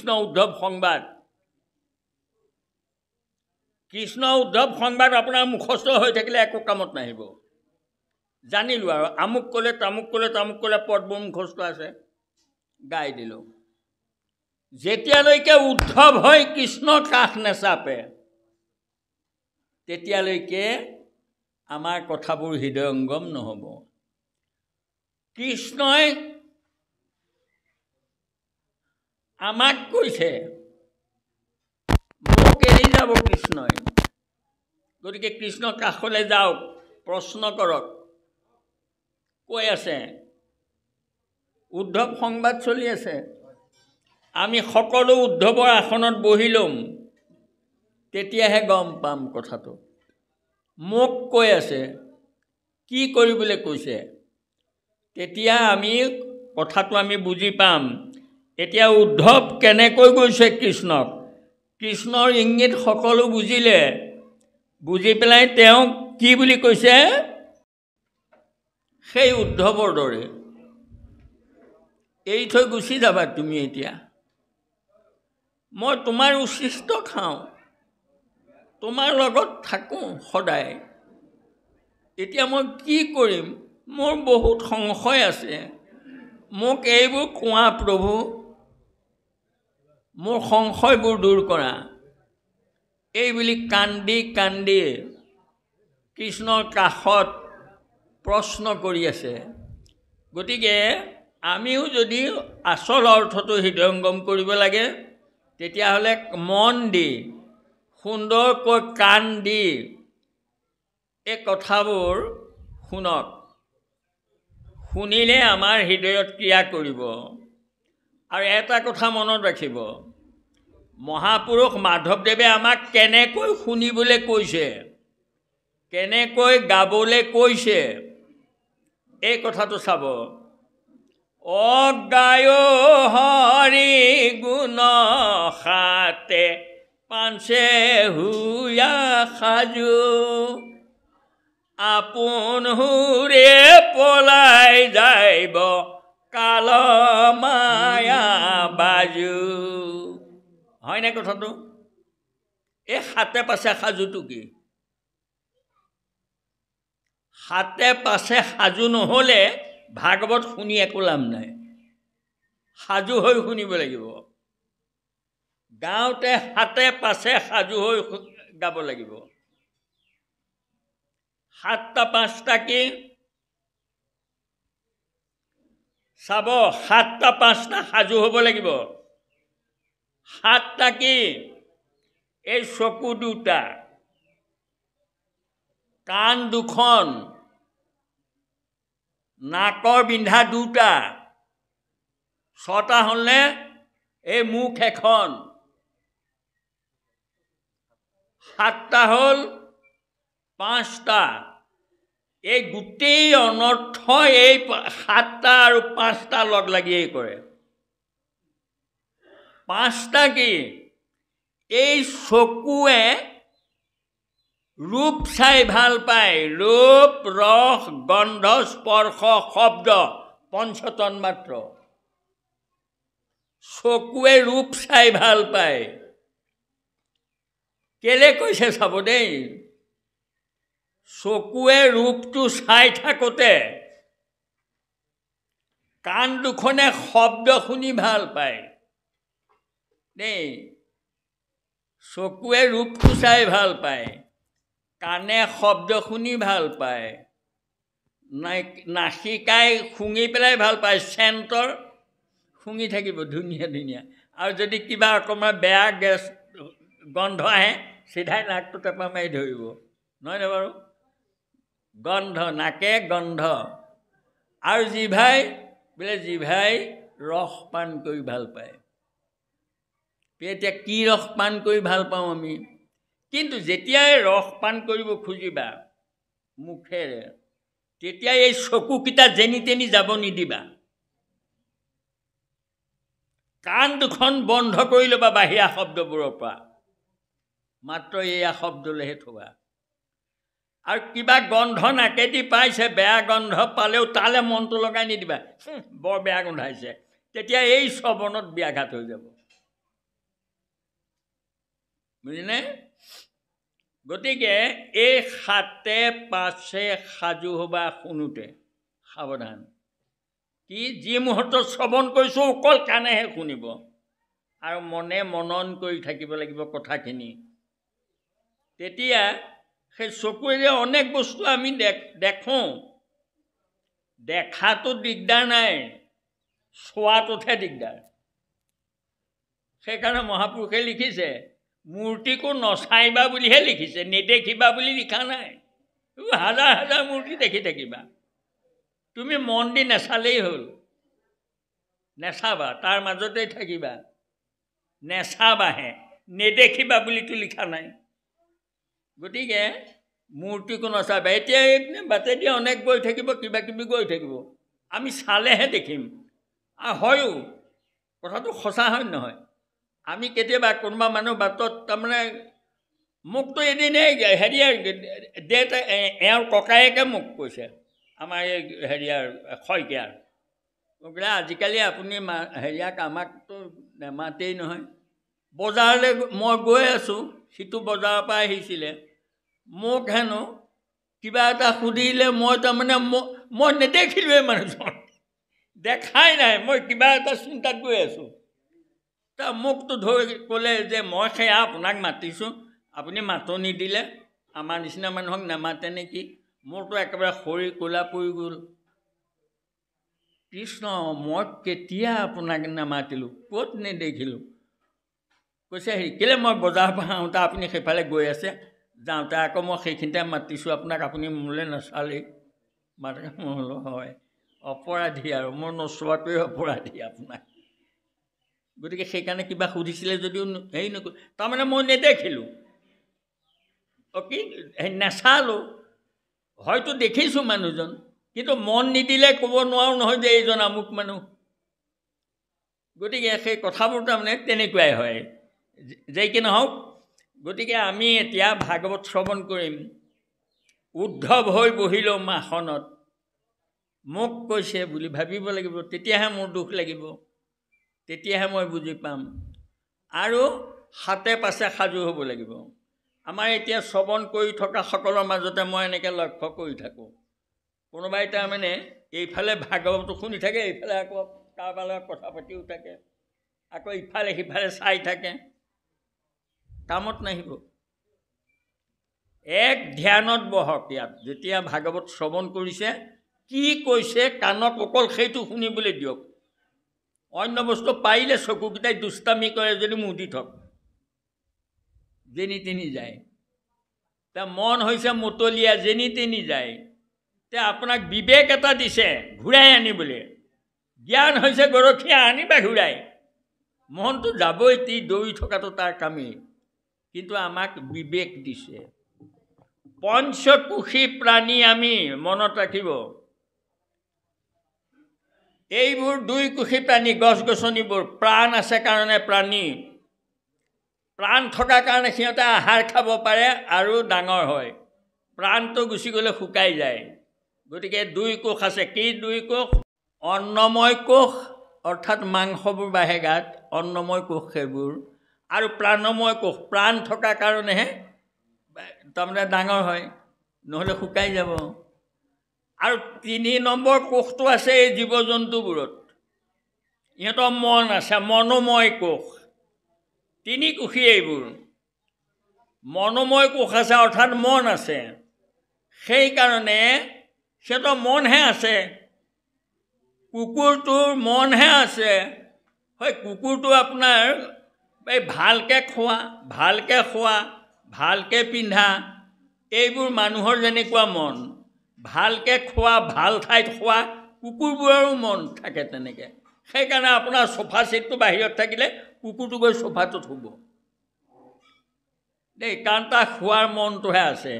কৃষ্ণ উদ্ধৱ সংবাদ কৃষ্ণ উদ্ধৱ সংবাদ আপোনাৰ মুখস্থ হৈ থাকিলে একো কামত নাহিব জানিলোঁ আৰু আমুক ক'লে তামুক ক'লে পদবোৰ মুখস্থ আছে গাই দিলোঁ যেতিয়ালৈকে উদ্ধৱ হৈ কৃষ্ণ কাষ নেচাপে তেতিয়ালৈকে আমাৰ কথাবোৰ হৃদয়ংগম নহ'ব কৃষ্ণই আমাক কৈছে মোক এৰি যাব কৃষ্ণই গতিকে কৃষ্ণ কাষলৈ যাওক প্ৰশ্ন কৰক কৈ আছে উদ্ধৱ সংবাদ চলি আছে আমি সকলো উদ্ধৱৰ আসনত বহি ল'ম তেতিয়াহে গম পাম কথাটো মোক কৈ আছে কি কৰিবলৈ কৈছে তেতিয়া আমি কথাটো আমি বুজি পাম এতিয়া উদ্ধৱ কেনেকৈ গৈছে কৃষ্ণক কৃষ্ণৰ ইংগিত সকলো বুজিলে বুজি পেলাই তেওঁ কি বুলি কৈছে সেই উদ্ধৱৰ দৰে এৰি থৈ গুচি যাবা তুমি এতিয়া মই তোমাৰ উচিষ্ট খাওঁ তোমাৰ লগত থাকোঁ সদায় এতিয়া মই কি কৰিম মোৰ বহুত সংশয় আছে মোক এইবোৰ কোৱা প্ৰভু মোৰ সংশয়বোৰ দূৰ কৰা এই বুলি কান্দি কান্দি কৃষ্ণৰ কাষত প্ৰশ্ন কৰি আছে গতিকে আমিও যদি আচল অৰ্থটো হৃদয়ংগম কৰিব লাগে তেতিয়াহ'লে মন দি সুন্দৰকৈ কাণ দি এই কথাবোৰ শুনক শুনিলে আমাৰ হৃদয়ত ক্ৰিয়া কৰিব আৰু এটা কথা মনত ৰাখিব মহাপুৰুষ মাধৱদেৱে আমাক কেনেকৈ শুনিবলৈ কৈছে কেনেকৈ গাবলৈ কৈছে এই কথাটো চাব অগায় হৰি গুণ সাতে পাঞ্চে হুয়া সাজু আপোন হুৰে পলাই যাইব কাল মায়া বাজু হয়নে কথাটো এই সাতে পাছে সাজুটো কি সাতে পাছে সাজু নহ'লে ভাগৱত শুনি একো লাভ নাই সাজু হৈ শুনিব লাগিব গাঁৱতে সাতে পাছে সাজু হৈ গাব লাগিব সাতটা পাঁচটা কি চাব সাতটা পাঁচটা সাজু হ'ব লাগিব সাতটা কি এই চকু দুটা কাণ দুখন নাকৰ বিন্ধা দুটা ছটা হ'লনে এই মুখ এখন সাতটা হ'ল পাঁচটা এই গোটেই অনৰ্থ এই সাতটা আৰু পাঁচটা লগ লাগিয়েই কৰে পাঁচটা কি এই চকুৱে ৰূপ চাই ভাল পায় ৰূপ ৰস গন্ধ স্পৰ্শ শব্দ পঞ্চতন মাত্ৰ চকুৱে ৰূপ চাই ভাল পায় কেলে কৈছে চাব দেই চকুৱে ৰূপটো চাই থাকোঁতে কাণ দুখনে শব্দ শুনি ভাল পায় দেই চকুৱে ৰূপটো চাই ভাল পায় কাণে শব্দ শুনি ভাল পায় নাসিকাই শুঙি পেলাই ভাল পায় চেণ্টৰ শুঙি থাকিব ধুনীয়া ধুনীয়া আৰু যদি কিবা অকণমান বেয়া গেছ গন্ধ আহে চিধাই নাকটো টেপা মাৰি ধৰিব নহয়নে বাৰু গন্ধ নাকে গন্ধ আৰু জিভাই বোলে জিভাই ৰস পান কৰি ভাল পায় এতিয়া কি ৰস পান কৰি ভাল পাওঁ আমি কিন্তু যেতিয়াই ৰস পান কৰিব খুজিবা মুখেৰে তেতিয়া এই চকুকেইটা যেনি তেনি যাব নিদিবা কাণ দুখন বন্ধ কৰি ল'বা বাহিৰা শব্দবোৰৰ পৰা মাত্ৰ এয়া শব্দলৈহে থবা আৰু কিবা গন্ধ নাকেদি পাইছে বেয়া গন্ধ পালেও তালে মনটো লগাই নিদিবা বৰ বেয়া গোন্ধাইছে তেতিয়া এই শ্ৰৱণত ব্যাঘাত হৈ যাব বুজিনে? গতিকে এই সাতে পাছে সাজু হ'বা শুনোতে সাৱধান। কি যি মুহূৰ্তত শ্ৰৱণ কৰিছোঁ অকল কাণেহে শুনিব আৰু মনে মনন কৰি থাকিব লাগিব কথাখিনি। তেতিয়া সেই চকুৰে অনেক বস্তু আমি দেখোঁ, দেখাটো দিগদাৰ নাই, চোৱাটোতহে দিগদাৰ। সেইকাৰণে মহাপুৰুষে লিখিছে মূৰ্তিকো নচাইবা বুলিহে লিখিছে, নেদেখিবা বুলি লিখা নাই। হাজাৰ হাজাৰ মূৰ্তি দেখি থাকিবা, তুমি মন দি নেচালেই হ'ল। নেচাবা, তাৰ মাজতে থাকিবা, নেচাবাহে, নেদেখিবা বুলিতো লিখা নাই। গতিকে মূৰ্তিকো নচাবা। এতিয়া এই বাটেদি অনেক গৈ থাকিব, কিবা কিবি গৈ থাকিব, আমি চালেহে দেখিম। আৰু হয়ো কথাটো সঁচা হয় নহয়? আমি কেতিয়াবা কোনোবা মানুহ বাটত তাৰমানে মোকতো এদিনেই হেৰিয়াৰ দেউতা এওঁৰ ককায়েকে মোক কৈছে, আমাৰ এই হেৰিয়াৰ শইকীয়াৰ, বোলে আজিকালি আপুনি হেৰিয়াক আমাকতো নেমাতেই নহয়। বজাৰলৈ মই গৈ আছোঁ, সিটো বজাৰৰ পৰা আহিছিলে, মোক হেনো কিবা এটা সুধিলে, মই তাৰমানে মই নেদেখিলোৱে মানুহজন, দেখাই নাই, মই কিবা এটা চিন্তাত গৈ আছোঁ। মোকতো ধৰি ক'লে যে মই সেয়া আপোনাক মাতিছোঁ, আপুনি মাতো নিদিলে, আমাৰ নিচিনা মানুহক নামাতে নেকি? মোৰতো একেবাৰে শৰীৰ ক'লা পৰি গ'ল। কৃষ্ণ, মই কেতিয়া আপোনাক নামাতিলোঁ, ক'ত নেদেখিলোঁ? কৈছে হেৰি কেলৈ মই বজাৰৰ পৰা আহোঁতে আপুনি সেইফালে গৈ আছে, যাওঁতে আকৌ মই সেইখিনিতে মাতিছোঁ আপোনাক, আপুনি মোলৈ নাচালেই। মাতে মই বোলো হয়, অপৰাধী আৰু মই নচোৱাটোৱে অপৰাধী আপোনাক। গতিকে সেইকাৰণে কিবা সুধিছিলে যদিও হেৰি নকৰোঁ, তাৰমানে মই নেদেখিলোঁ, কি নেচালোঁ। হয়তো দেখিছোঁ মানুহজন, কিন্তু মন নিদিলে ক'ব নোৱাৰোঁ নহয় যে এইজন আমুক মানুহ। গতিকে সেই কথাবোৰ তাৰমানে তেনেকুৱাই হয়, যে কি নহওক। গতিকে আমি এতিয়া ভাগৱত শ্ৰৱণ কৰিম। উদ্ধৱ হৈ বহিলোঁ আসনত, মোক কৈছে বুলি ভাবিব লাগিব, তেতিয়াহে মোৰ দুখ লাগিব, তেতিয়াহে মই বুজি পাম। আৰু সাতে পাছে সাজু হ'ব লাগিব। আমাৰ এতিয়া শ্ৰৱণ কৰি থকা সকলৰ মাজতে মই এনেকৈ লক্ষ্য কৰি থাকোঁ, কোনোবাই তাৰমানে এইফালে ভাগৱতটো শুনি থাকে, এইফালে আকৌ কাৰোবাৰ লগত কথা পাতিও থাকে, আকৌ ইফালে সিফালে চাই থাকে, কামত নাহিব। এক ধ্যানত বহক। ইয়াত যেতিয়া ভাগৱত শ্ৰৱণ কৰিছে, কি কৈছে কাণক অকল সেইটো শুনিবলৈ দিয়ক। অন্য বস্তু পাৰিলে চকুকেইটাই দুষ্টামি কৰে যদি মুদি থক, যেনি তেনি যায়। মন হৈছে মতলীয়া, যেনি তেনি যায়। আপোনাক বিবেক এটা দিছে ঘূৰাই আনিবলৈ, জ্ঞান হৈছে গৰখীয়া, আনিবা ঘূৰাই। মনটো যাবই, তি দৌৰি থকাটো তাৰ কামেই, কিন্তু আমাক বিবেক দিছে। পঞ্চকোশী প্ৰাণী আমি, মনত ৰাখিব। এইবোৰ দুইকোশী প্ৰাণী, গছ গছনিবোৰ প্ৰাণ আছে কাৰণে প্ৰাণী, প্ৰাণ থকাৰ কাৰণে সিহঁতে আহাৰ খাব পাৰে আৰু ডাঙৰ হয়। প্ৰাণটো গুচি গ'লে শুকাই যায়। গতিকে দুই কোষ আছে। কি দুই কোষ? অন্নময় কোষ, অৰ্থাৎ মাংসবোৰ বাঢ়ে গাত, অন্নময় কোষ সেইবোৰ, আৰু প্ৰাণময় কোষ, প্ৰাণ থকাৰ কাৰণেহে তাৰমানে ডাঙৰ হয়, নহ'লে শুকাই যাব। আৰু 3 নম্বৰ কোষটো আছে এই জীৱ জন্তুবোৰত, ইহঁতৰ মন আছে, মনোময় কোষ। 3 কোষী এইবোৰ। মনোময় কোষ আছে, অৰ্থাৎ মন আছে, সেইকাৰণে সিহঁতৰ মনহে আছে। কুকুৰটোৰ মনহে আছে। হয়, কুকুৰটো আপোনাৰ এই ভালকৈ খোৱা, ভালকৈ খোৱা, ভালকৈ পিন্ধা, এইবোৰ মানুহৰ যেনেকুৱা মন, ভালকৈ খোৱা, ভাল ঠাইত খোৱা, কুকুৰবোৰৰো মন থাকে তেনেকৈ। সেইকাৰণে আপোনাৰ চোফা ছিটটো বাহিৰত থাকিলে কুকুৰটো গৈ চোফাটোত শুব দেই, কাৰণ তাৰ খোৱাৰ মনটোহে আছে।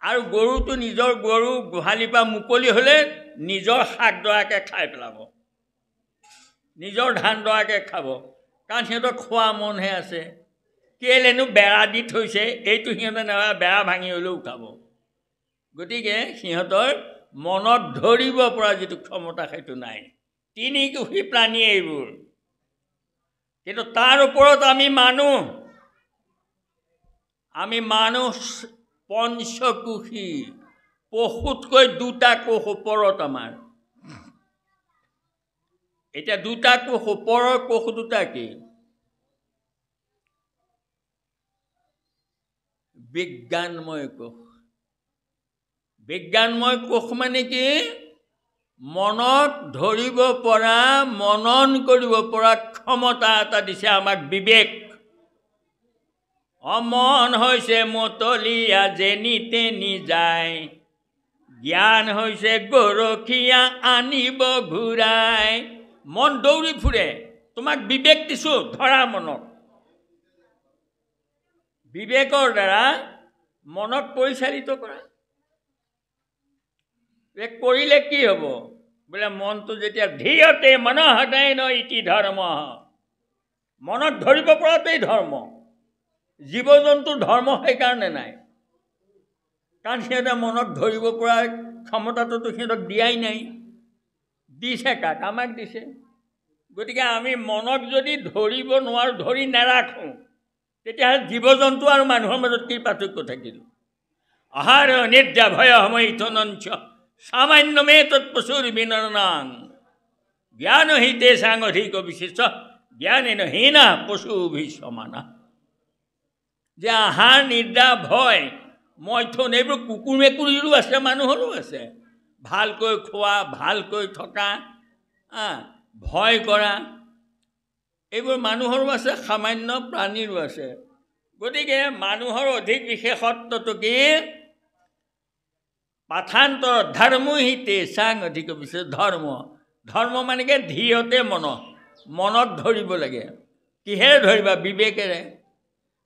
আৰু গৰুটো নিজৰ গৰু গোহালিৰ পৰা মুকলি হ'লে নিজৰ শাকডৰাকে খাই পেলাব, নিজৰ ধানডৰাকে খাব, কাৰণ সিহঁতৰ খোৱা মনহে আছে। কেলেনো বেৰা দি থৈছে, এইটো সিহঁতে নাভাবে, বেৰা ভাঙি হ'লেও খাব। গতিকে সিহঁতৰ মনত ধৰিব পৰা যিটো ক্ষমতা সেইটো নাই। 3 কোষী প্ৰাণী এইবোৰ, কিন্তু তাৰ ওপৰত আমি মানুহ, আমি মানুহ পঞ্চকোষী, পশুতকৈ দুটা কোষ ওপৰত আমাৰ। এতিয়া দুটা কোষ ওপৰৰ কোষ দুটা কি? বিজ্ঞানময় কোষ। বিজ্ঞানময় কোষ মানে কি? মনত ধৰিব পৰা, মনন কৰিব পৰা ক্ষমতা এটা দিছে আমাক বিবেক। মন হৈছে মতলীয়া যেনি তেনি যায়, জ্ঞান হৈছে গৰখীয়া আনিব ঘূৰাই। মন দৌৰি ফুৰে, তোমাক বিবেক দিছোঁ, ধৰা মনক। বিবেকৰ দ্বাৰা মনক পৰিচালিত কৰা। কৰিলে কি হ'ব? বোলে মনটো যেতিয়া ধীয়তে মনঃসদায় ন ইতি ধৰ্ম, মনত ধৰিব পৰাটোৱেই ধৰ্ম। জীৱ জন্তুৰ ধৰ্ম সেইকাৰণে নাই, কাৰণ সিহঁতে মনত ধৰিব পৰা ক্ষমতাটোতো সিহঁতক দিয়াই নাই। দিছে কাক? আমাক দিছে। গতিকে আমি মনক যদি ধৰিব নোৱাৰোঁ, ধৰি নাৰাখোঁ, তেতিয়াহ'লে জীৱ জন্তু আৰু মানুহৰ মাজত কি পাৰ্থক্য থাকিল? আহাৰ নিদ্ৰা ভয় সময়িতনঞ্চ সামান্যমে তৎপশুৰ বিনৰনাং জ্ঞান হিতে সাং অধিক বিশেষ জ্ঞানেন হীনা পশুভি সমানা। যে আহাৰ নিদ্ৰা ভয় মৈথুন এইবোৰ কুকুৰ মেকুৰীৰো আছে, মানুহৰো আছে। ভালকৈ খোৱা, ভালকৈ থকা, ভয় কৰা, এইবোৰ মানুহৰো আছে, সামান্য প্ৰাণীৰো আছে। গতিকে মানুহৰ অধিক বিশেষত্বটো কি? পাঠান্তৰ ধৰ্ম হিতে চাং অধিক বিশেষ। ধৰ্ম, ধৰ্ম মানে কি? ধীয়তে মনত ধৰিব লাগে। কিহেৰে ধৰিবা? বিবেকেৰে।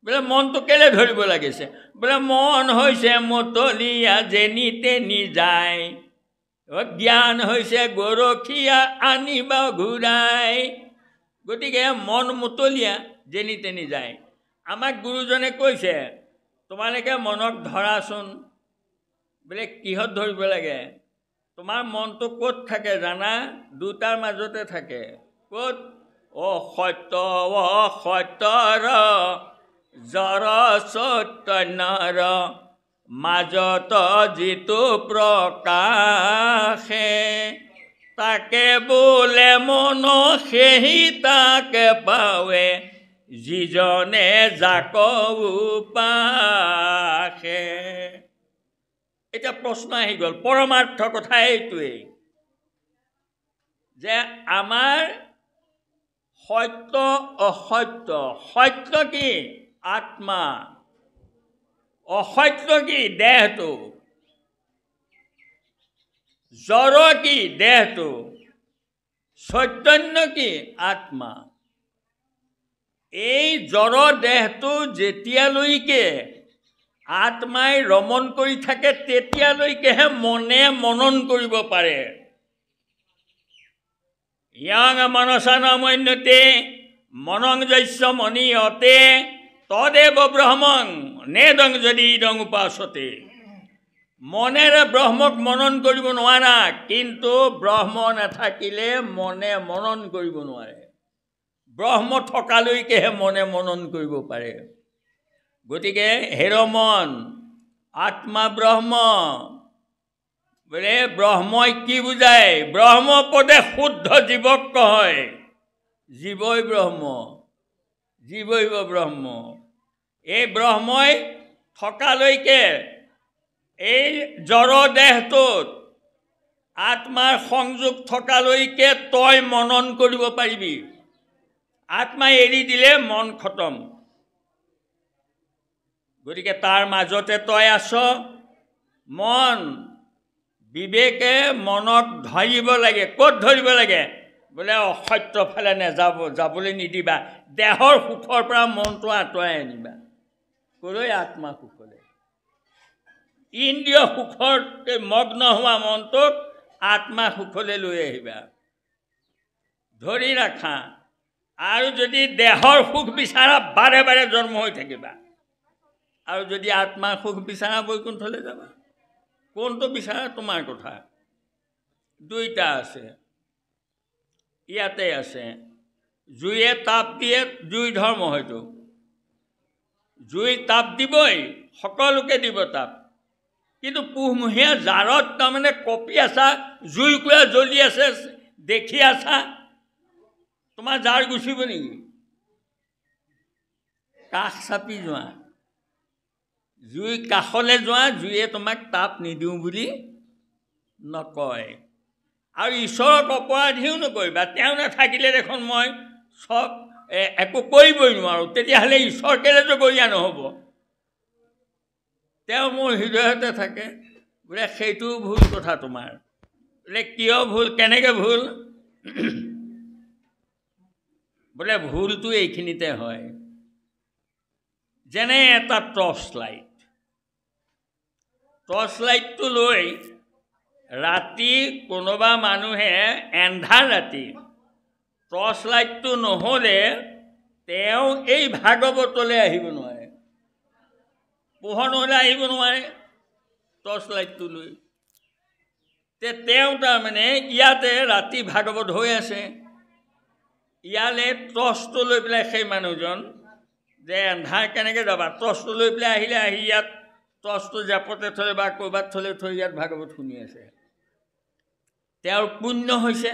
বোলে মনটো কেলে ধৰিব লাগিছে? বোলে মন হৈছে মতলীয়া যেনি তেনি যায়, জ্ঞান হৈছে গৰখীয়া আনিব ঘূৰাই। গতিকে মন মতলীয়া, যেনি তেনি যায়। আমাক গুৰুজনে কৈছে, তোমালোকে মনক ধৰাচোন। বোলে কিহত ধৰিব লাগে? তোমাৰ মনটো ক'ত থাকে জানা? দুটাৰ মাজতে থাকে। ক'ত? অসত্য অসত্যৰ জৰ চৈতন্যৰ মাজত যিটো প্ৰকাশে, তাকে বোলে মন সেই তাকে পাৱে, যিজনে যাক উপাসে। এতিয়া প্ৰশ্ন আহি গ'ল, পৰমাৰ্থ কথা এইটোৱেই যে আমাৰ সত্য অসত্য। সত্য কি? আত্মা। অসত্য কি? দেহটো। জড় কি? দেহটো। চৈতন্য কি? আত্মা। এই জড় দেহটো যেতিয়ালৈকে আত্মাই ৰমণ কৰি থাকে, তেতিয়ালৈকেহে মনে মনন কৰিব পাৰে। ইয়াং মনসানমন্যতে মনং যস্য মনীয়তে তদেৱ ব্ৰহ্মং নেদং যদি ইদং উপাসতে। মনেৰে ব্ৰহ্মক মনন কৰিব নোৱাৰা, কিন্তু ব্ৰহ্ম নাথাকিলে মনে মনন কৰিব নোৱাৰে। ব্ৰহ্ম থকালৈকেহে মনে মনন কৰিব পাৰে। গতিকে হেৰ মন, আত্মা ব্ৰহ্ম। বোলে ব্ৰহ্মই কি বুজায়? ব্ৰহ্ম পদে শুদ্ধ জীৱক কয়। জীৱই ব্ৰহ্ম, জীৱৈব ব্ৰহ্ম। এই ব্ৰহ্মই থকালৈকে এই জড় দেহটোত আত্মাৰ সংযোগ থকালৈকে তই মনন কৰিব পাৰিবি। আত্মাই এৰি দিলে মন খতম। গতিকে তাৰ মাজতে তই আছ। মন বিবেকে মনক ধৰিব লাগে। ক'ত ধৰিব লাগে? বোলে অসত্য ফালে যাবলৈ নিদিবা। দেহৰ সুখৰ পৰা মনটো আঁতৰাই আনিবা। ক'লৈ? আত্মা সুখলৈ। ইন্দ্ৰিয় সুখৰ মগ্ন হোৱা মনটোক আত্মা সুখলৈ লৈ আহিবা। ধৰি ৰাখা। আৰু যদি দেহৰ সুখ বিচাৰা, বাৰে বাৰে জন্ম হৈ থাকিবা। আৰু যদি আত্মাৰ সুখ বিচাৰা, বৈকুণ্ঠলৈ যাবা। কোনটো বিচাৰা তোমাৰ কথা। দুইটা আছে, ইয়াতে আছে। জুয়ে তাপ দিয়ে, জুই ধৰ্ম হয়তো। জুই তাপ দিবই, সকলোকে দিব তাপ। কিন্তু পুহমহীয়া জাৰত তাৰমানে কঁপি আছা, জুইকুৰা জ্বলি আছে, দেখি আছা, তোমাৰ জাৰ গুচিব নেকি? কাষ চাপি যোৱা, জুই কাষলৈ যোৱা, জুইয়ে তোমাক তাপ নিদিওঁ বুলি নকয়। আৰু ঈশ্বৰক অপৰাধীও নকৰিবা। তেওঁ নাথাকিলে দেখোন মই চব একো কৰিবই নোৱাৰোঁ, তেতিয়াহ'লে ঈশ্বৰ কেলৈ জগৰীয়া নহ'ব? তেওঁ মোৰ হৃদয়তে থাকে বোলে, সেইটো ভুল কথা তোমাৰ। বোলে কিয় ভুল, কেনেকৈ ভুল? বোলে ভুলটো এইখিনিতে হয়, যেনে এটা টৰ্চ লাইটটো লৈ ৰাতি কোনোবা মানুহে এন্ধাৰ ৰাতি টৰ্চ লাইটটো নহ'লে তেওঁ এই ভাগৱতলৈ আহিব নোৱাৰে, পোহৰ নহ'লে আহিব নোৱাৰে টৰ্চ লাইটটো লৈ। তেওঁ তাৰমানে ইয়াতে ৰাতি ভাগৱত হৈ আছে, ইয়ালৈ টৰ্চটো লৈ পেলাই সেই মানুহজন যে এন্ধাৰ কেনেকৈ যাবা, টৰ্চটো লৈ পেলাই আহিলে, আহি ইয়াত টৰ্চটো জাপতে থলে বা ক'ৰবাত থলে থৈ ইয়াত ভাগৱত শুনি আছে। তেওঁৰ পুণ্য হৈছে,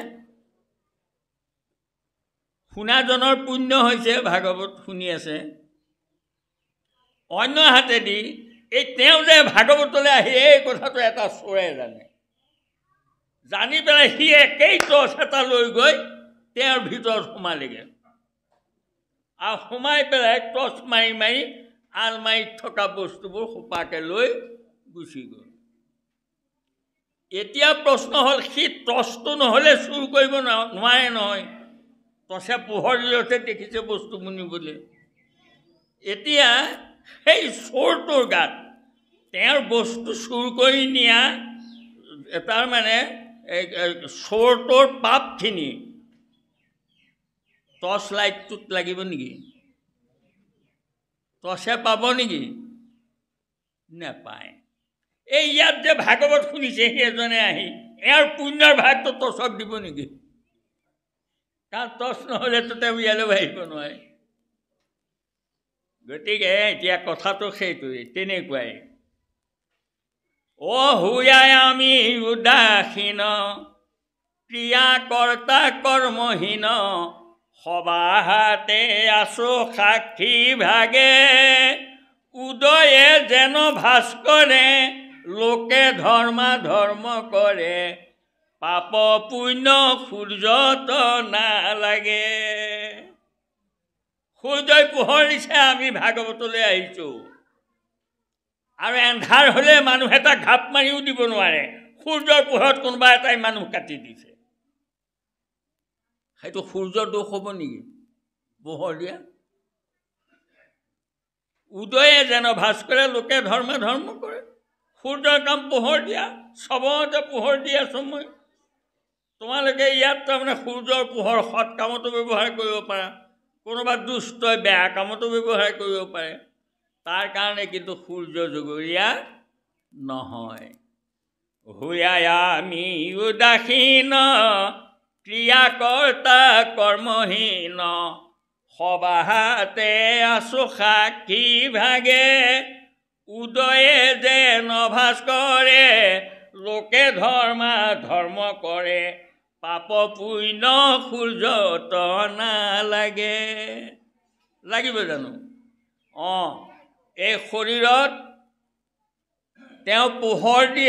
শুনাজনৰ পুণ্য হৈছে, ভাগৱত শুনি আছে। অন্য হাতেদি এই তেওঁ যে ভাগৱতলৈ আহি এই কথাটো এটা চোৰে জানি পেলাই সি একেই টৰ্চ এটা লৈ গৈ তেওঁৰ ভিতৰত সোমালেগৈ, আৰু সোমাই পেলাই টৰ্চ মাৰি মাৰি আলমাৰিত থকা বস্তুবোৰ সোপাকে লৈ গুচি গ'ল। এতিয়া প্ৰশ্ন হ'ল, সি টৰ্চটো নহ'লে চুৰ কৰিব নোৱাৰে নহয়, টৰ্চে পোহৰ দিলতে দেখিছে বস্তু মুনিবলৈ। এতিয়া সেই চোৰটোৰ গাত তেওঁৰ বস্তু চুৰ কৰি নিয়া তাৰমানে চোৰটোৰ পাপখিনি টৰ্চ লাইটটোত লাগিব নেকি? টৰ্চে পাব নেকি? নেপায়। এই ইয়াত যে ভাগৱত শুনিছে সি এজনে আহি, ইয়াৰ পুণ্যৰ ভাগটো টৰ্চক দিব নেকি? কাৰণ টৰ্চ নহ'লেতো তেওঁ ইয়ালৈ আহিব নোৱাৰে। গতিকে এতিয়া কথাটো সেইটোৱেই, তেনেকুৱাই। হুয়াই আমি উদাসীন, ক্ৰিয়া কৰ্তা কৰ্মহীন, সবাহাতে আছো সাক্ষী ভাগে, উদয়ে যেন ভাস্কৰে, লোকে ধৰ্ম কৰে, পাপ পুণ্য সূৰ্যত নালাগে। সূৰ্যই পোহৰ দিছে, আমি ভাগৱতলৈ আহিছোঁ, আৰু এন্ধাৰ হ'লে মানুহ এটা ঘাপ মাৰিও দিব নোৱাৰে, সূৰ্যৰ পোহৰত কোনোবা এটাই মানুহ কাটি দিছে, সেইটো সূৰ্যৰ দোষ হ'ব নেকি পোহৰ দিয়া? উদয়ে যেন ভাস্কৰে, লোকে ধৰ্ম কৰে, সূৰ্যৰ কাম পোহৰ দিয়া, চবতে পোহৰ দি আছোঁ মই। তোমালোকে ইয়াত তাৰমানে সূৰ্যৰ পোহৰ সৎ কামতো ব্যৱহাৰ কৰিব পাৰা, কোনোবা দুষ্টই বেয়া কামতো ব্যৱহাৰ কৰিব পাৰে, তাৰ কাৰণে কিন্তু সূৰ্য জগৰীয়া নহয়। হুয়াই আমি উদাসীন, ক্ৰিয়া কৰ্তা কৰ্মহীন, সবাহাতে আছো সাক্ষী ভাগে, উদয়ে যেন ভাস্কৰে, লোকে ধৰ্ম কৰে, পাপ পুণ্য সূৰ্যত নালাগে। লাগিব জানো? এই শৰীৰত তেওঁ পোহৰ দি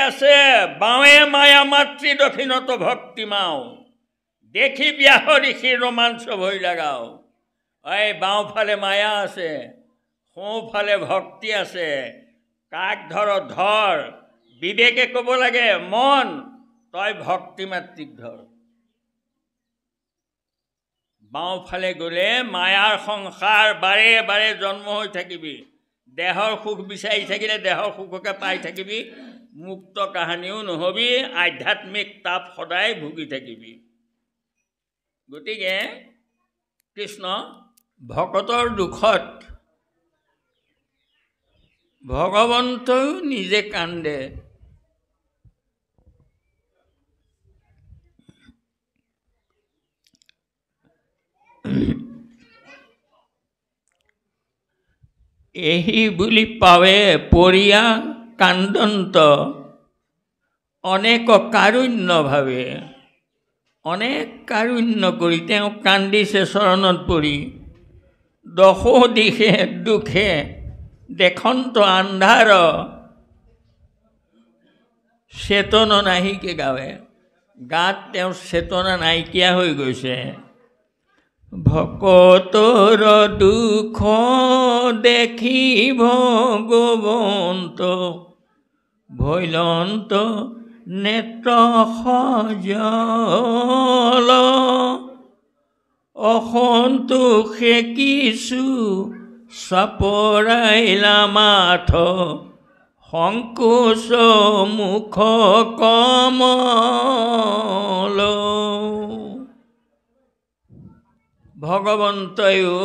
আছে, বাৱে মায়া মাতৃ দক্ষিণত ভক্তি মাও, দেখি ব্যাহ ঋষি ৰোমাঞ্চ ভৰি লাগাও। এই বাওঁফালে মায়া আছে, সোঁফালে ভক্তি আছে, কাক ধৰ, বিবেকে ক'ব লাগে মন তই ভক্তি মাতৃক ধৰ। বাওঁফালে গ'লে মায়াৰ সংসাৰ, বাৰে বাৰে জন্ম হৈ থাকিবি, দেহৰ সুখ বিচাৰি থাকিলে দেহৰ সুখকে পাই থাকিবি, মুক্ত কাহানিও নহবি, আধ্যাত্মিক তাপ সদায় ভুগি থাকিবি। গতিকে কৃষ্ণ ভকতৰ দুখত ভগৱন্তও নিজে কান্দে। এহি বুলি পাৱে পৰিয়া কান্দন্ত অনেক কাৰুণ্যভাৱে অনেক কাৰুণ্য কৰি তেওঁ কান্দিছে চৰণত পৰি দশো দিশে দুখে দেখন্ত আন্ধাৰ চেতনা নাহিকে গাৱে গাত তেওঁৰ চেতনা নাইকিয়া হৈ গৈছে ভকতৰ দুখ দেখি ভগৱন্ত ভৈলন্ত নেত্ৰ সজল অসন্তোষে কিছু চাপৰাইলা মাথ সংকোচ মুখ কমল ভগৱন্তয়ো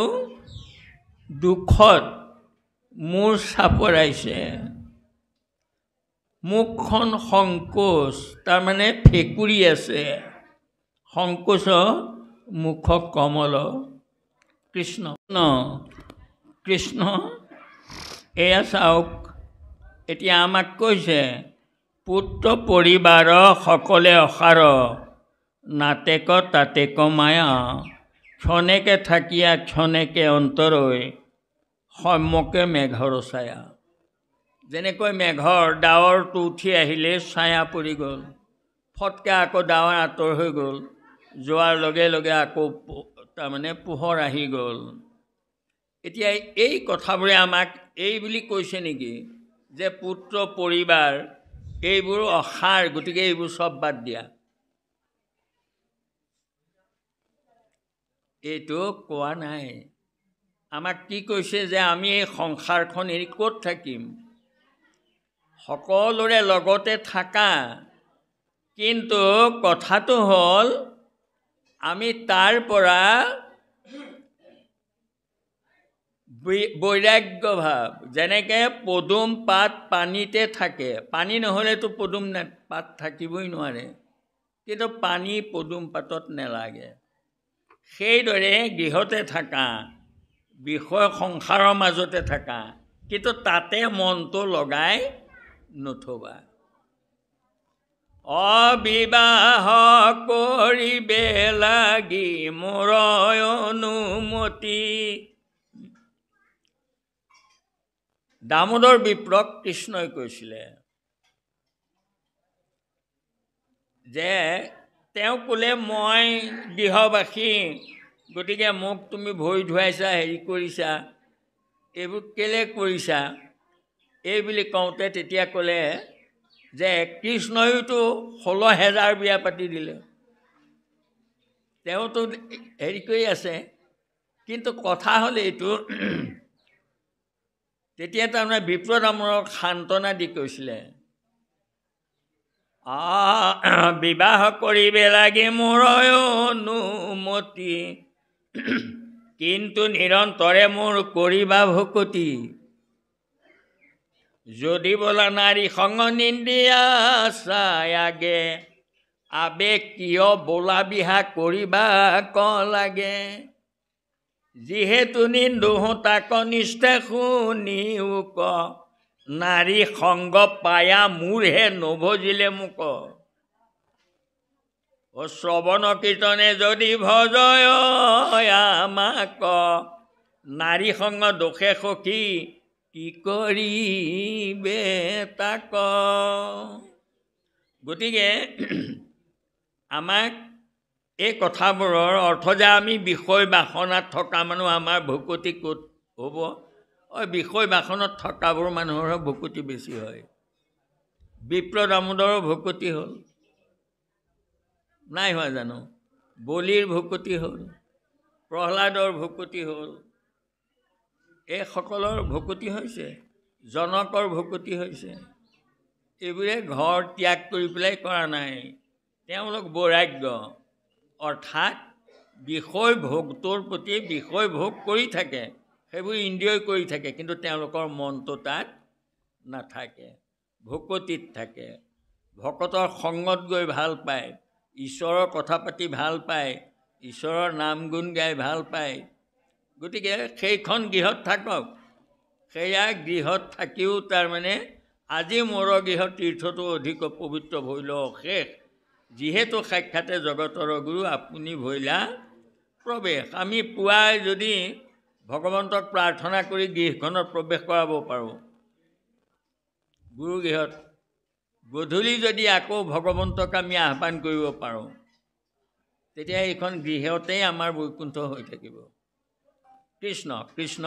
দুখত মূৰ চাপৰাইছে মুখখন সংকোচ তাৰমানে ফেকুৰি আছে সংকোচ মুখ কমল কৃষ্ণ কৃষ্ণ এয়া চাওক এতিয়া আমাক কৈছে পুত্ৰ পৰিবাৰ সকলে অসাৰ নাতেক তাতেক মায়া ক্ষণেকে থাকিয়া ক্ষণেকে অন্তৰৈ সম্যকে মেঘৰ ছায়া যেনেকৈ মেঘৰ ডাৱৰটো উঠি আহিলে ছায়া পৰি গ'ল ফটকৈ আকৌ ডাৱৰ আঁতৰ হৈ গ'ল যোৱাৰ লগে লগে আকৌ তাৰমানে পোহৰ আহি গ'ল এতিয়া এই কথাবোৰে আমাক এই বুলি কৈছে নেকি যে পুত্ৰ পৰিবাৰ এইবোৰ অসাৰ গতিকে এইবোৰ চব বাদ দিয়া এইটো কোৱা নাই আমাক কি কৈছে যে আমি এই সংসাৰখন এৰি ক'ত থাকিম সকলোৰে লগতে থাকা কিন্তু কথাটো হ'ল আমি তাৰ পৰা বৈৰাগ্য ভাৱ যেনেকৈ পদুম পাত পানীতে থাকে পানী নহ'লেতো পদুম পাত থাকিবই নোৱাৰে কিন্তু পানী পদুম পাতত নেলাগে সেইদৰে গৃহতে থাকা বিষয় সংসাৰৰ মাজতে থাকা কিন্তু তাতে মনটো লগাই নথবা অবিবাহ কৰিবে লাগি মোৰ অনুমতি দামোদৰ বিপ্ৰক কৃষ্ণই কৈছিলে যে তেওঁ ক'লে মই গৃহবাসী গতিকে মোক তুমি ভৰি ধুৱাইছা হেৰি কৰিছা এইবোৰ কেলে কৰিছা এই বুলি কওঁতে তেতিয়া ক'লে যে কৃষ্ণইতো 16,000 বিয়া পাতি দিলে তেওঁতো হেৰি কৰি আছে কিন্তু কথা হ'ল এইটো তেতিয়া তাৰমানে বিপ্ৰ দামোদৰক সান্তনা দি কৈছিলে বিবাহ কৰিবে লাগে মোৰ অনুমতি কিন্তু নিৰন্তৰে মোৰ কৰিবা ভকতি যদি বোলা নাৰী সংগ নিন্দিয়া চায়াগে আবেগ কিয় বোলা বিহা কৰিবা ক লাগে যিহেতু নিন্দুহ তাক নিষ্ঠা শুনিও ক নাৰী সংগ পায়া মোৰহে নভজিলে মোক শ্ৰৱণ কীৰ্তনে যদি ভজয় আমাক নাৰী সংগ দোষে সখী কি কৰিবে তাক গতিকে আমাক এই কথাবোৰৰ অৰ্থ যে আমি বিষয় বাসনাত থকা মানুহ আমাৰ ভকতি ক'ত হ'ব বিষয় বাসনত থকাবোৰ মানুহৰ ভকতি বেছি হয় বিপ্ৰ দামোদৰৰ ভকতি হ'ল নাই হোৱা জানো বলিৰ ভকতি হ'ল প্ৰহ্লাদৰ ভকতি হ'ল এইসকলৰ ভকতি হৈছে জনকৰ ভকতি হৈছে এইবোৰে ঘৰ ত্যাগ কৰি পেলাই কৰা নাই তেওঁলোক বৈৰাগ্য অৰ্থাৎ বিষয় ভোগটোৰ প্ৰতি বিষয় ভোগ কৰি থাকে সেইবোৰ ইন্দ্ৰিয়ই কৰি থাকে কিন্তু তেওঁলোকৰ মনটো তাত নাথাকে ভকতিত থাকে ভকতৰ সংগত গৈ ভাল পায় ঈশ্বৰৰ কথা পাতি ভাল পায় ঈশ্বৰৰ নাম গুণ গাই ভাল পায়। গতিকে সেইখন গৃহত থাকক। সেয়া গৃহত থাকিও তাৰমানে আজি মোৰ গৃহ তীৰ্থটো অধিক পবিত্ৰ ভৈল অশেষ, যিহেতু সাক্ষাতে জগতৰ গুৰু আপুনি ভৈলা প্ৰৱেশ। আমি পুৱাই যদি ভগৱন্তক প্ৰাৰ্থনা কৰি গৃহখনত প্ৰৱেশ কৰাব পাৰোঁ গুৰু গৃহত, গধূলি যদি আকৌ ভগৱন্তক আমি আহ্বান কৰিব পাৰোঁ, তেতিয়া এইখন গৃহতেই আমাৰ বৈকুণ্ঠ হৈ থাকিব। কৃষ্ণ কৃষ্ণ